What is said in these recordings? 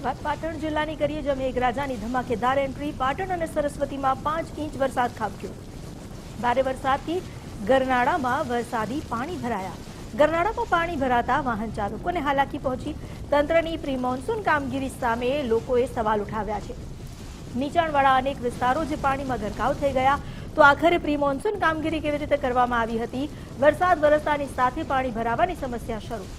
વાત પાટણ જિલ્લાની કરીએ જો મેઘરાજાની ધમાકેદાર એન્ટ્રી પાટણ અને સરસ્વતીમાં 5 ઇંચ વરસાદ ખાબક્યો। ભારે વરસાદથી ગરનાળામાં વરસાદી પાણી ભરાયા। ગરનાળામાં પાણી ભરાતા વાહન ચાલકોને હાલાકી પહોંચી। તંત્રની પ્રી મોન્સૂન કામગીરી સામે લોકોએ સવાલ ઉઠાવ્યા છે। નીચાણવાળા અનેક વિસ્તારો જે પાણીમાં ગરકાવ થઈ ગયા તો આખરે પ્રી મોન્સૂન કામગીરી કેવી રીતે કરવામાં આવી હતી? વરસાદ વરસતાની સાથે પાણી ભરાવાની સમસ્યા શરૂ।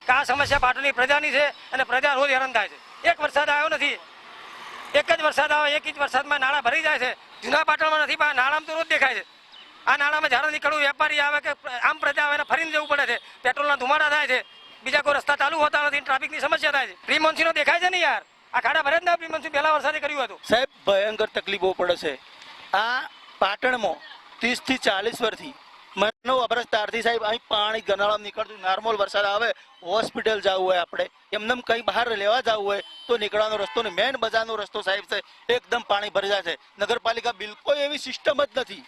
આ સમસ્યા પાટણની પ્રજાની છે અને પ્રજા રોજ હેરાન થાય છે। એક વરસાદ આવ્યો નથી, એક જ વરસાદ આવે, 1 ઇંચ વરસાદમાં નાળા ભરી જાય છે। જૂના પાટણમાં નથી પણ નાળામાં તો રોજ દેખાય છે। આ નાળામાં જ્યારે નીકળવું વેપારી આવે કે આમ પ્રજા આવે ફરીને જવું પડે છે। પેટ્રોલના ધુમાડા થાય છે, બીજા કોઈ રસ્તા ચાલુ હોતા નથી, ટ્રાફિકની સમસ્યા થાય છે। પ્રી મોન્સૂન દેખાય છે ને યાર, આ ખાડા ભરે જ ના પ્રી મોન્સૂન પહેલા વરસાદે કર્યું હતું। સાહેબ ભયંકર તકલીફો પડે છે। આ પાટણમાં 30 થી 40 વર્ષથી મનો વરસ તારથી સાહેબ અહીં પાણી ગરનાળામાં નીકળતું। નોર્મલ વરસાદ આવે હોસ્પિટલ જવું હોય, આપણે એમને કંઈ બહાર લેવા જવું હોય તો નીકળવાનો રસ્તો ને મેન બજારનો રસ્તો સાહેબ છે એકદમ પાણી ભરી જાય છે। નગરપાલિકા બિલકુલ એવી સિસ્ટમ જ નથી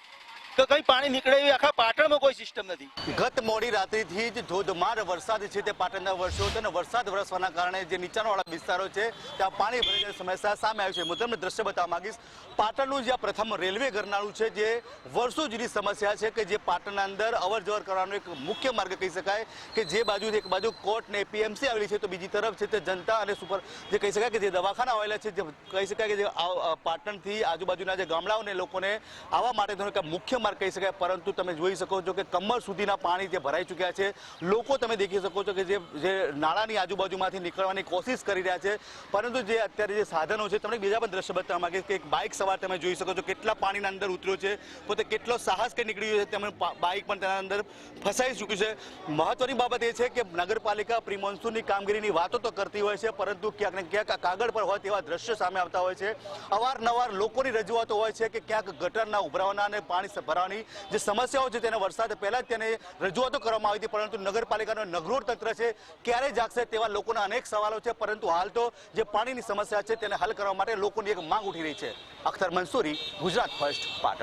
કે કંઈ પાણી નીકળે એવી આખા પાટણમાં કોઈ સિસ્ટમ નથી। ગત મોડી રાત્રિથી જ ધોધમાર વરસાદ છે તે પાટણના વરસ્યો હતો અને વરસાદ વરસવાના કારણે જે નીચાણવાળા વિસ્તારો છે ત્યાં પાણી ભરાવાની સમસ્યા સામે આવી છે। હું તમને દ્રશ્ય બતાવવા માંગીશ। પાટણનું જે પ્રથમ રેલવે ગરનાળું છે જે વર્ષો જૂની સમસ્યા છે કે જે પાટણના અંદર અવર જવર કરવાનો એક મુખ્ય માર્ગ કહી શકાય કે જે બાજુ એક બાજુ કોર્ટ ને એપીએમસી આવેલી છે તો બીજી તરફ છે તે જનતા અને સુપર જે કહી શકાય કે જે દવાખાના આવેલા છે, જે કહી શકાય કે જે પાટણથી આજુબાજુના જે ગામડાઓને લોકોને આવવા માટે મુખ્ય કહી શકાય। પરંતુ તમે જોઈ શકો છો કે કમર સુધીના પાણી જે ભરાઈ ચૂક્યા છે। લોકો તમે દેખી શકો છો કે જે નાળાની આજુબાજુમાંથી નીકળવાની કોશિશ કરી રહ્યા છે, પરંતુ જે અત્યારે જે સાધનો છે તમને બીજા પણ દ્રશ્ય બતાવવા માંગીશ કે એક બાઇક સવાર તમે જોઈ શકો છો કેટલા પાણીના અંદર ઉતર્યો છે, પોતે કેટલો સાહસ કે નીકળ્યું છે, તેમને બાઇક પણ તેના અંદર ફસાઈ ચૂક્યું છે। મહત્વની બાબત એ છે કે નગરપાલિકા પ્રી મોન્સૂનની કામગીરીની વાતો તો કરતી હોય છે, પરંતુ ક્યાંક ને ક્યાંક કાગળ પર હોય તેવા દ્રશ્યો સામે આવતા હોય છે। અવારનવાર લોકોની રજૂઆતો હોય છે કે ક્યાંક ગટરના ઉભરાવાના અને પાણી ભરાવાની જે સમસ્યાઓ છે તેને વરસાદ પહેલા જ તેને રજૂઆતો કરવામાં આવી હતી, પરંતુ નગરપાલિકાનો નગરોળ તંત્ર છે ક્યારે જાગશે તેવા લોકોના અનેક સવાલો છે। પરંતુ હાલ તો જે પાણીની સમસ્યા છે તેને હલ કરવા માટે લોકોની એક માંગ ઉઠી રહી છે। અખ્તર મંસૂરી, ગુજરાત ફર્સ્ટ, પાટણ।